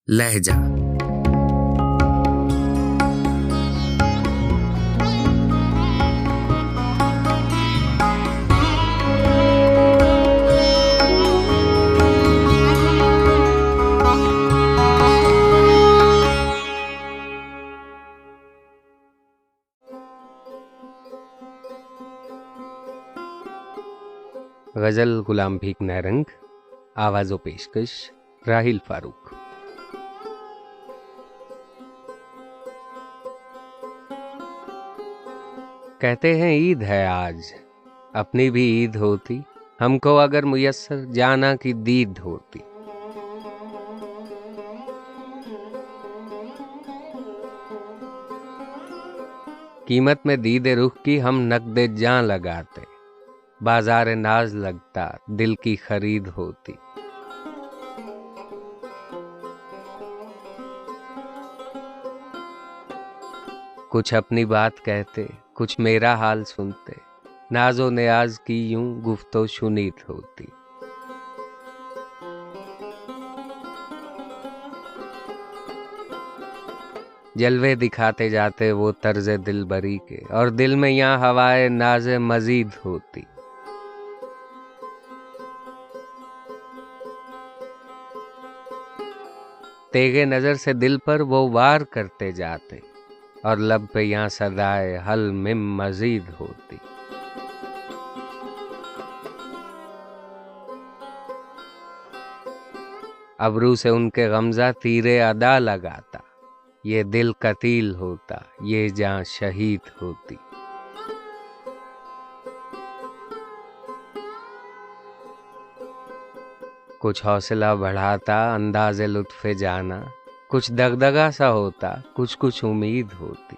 लहजा। गजल गुलाम भीख नारंग, आवाज़ो पेशकश राहिल फारूक। कहते हैं ईद है आज, अपनी भी ईद होती, हमको अगर मुयस्सर जाना की दीद होती। कीमत में दीदे रुख की हम नकदे जां लगाते, बाजार नाज लगता दिल की खरीद होती। कुछ अपनी बात कहते, कुछ मेरा हाल सुनते, नाजो नियाज की यूं गुफ्तो शुनीद होती। जलवे दिखाते जाते वो तर्ज़े दिलबरी के, और दिल में यहाँ हवाए नाज़े मजीद होती। तेगे नज़र से दिल पर वो वार करते जाते, और लब पे यहाँ सदाए हल मिम मजीद होती। अबरू से उनके गमज़ा तीरे अदा लगाता, ये दिल कतील होता, ये जान शहीद होती। कुछ हौसला बढ़ाता अंदाज़े लुत्फ़े जाना, कुछ दगदगा सा होता, कुछ कुछ उम्मीद होती।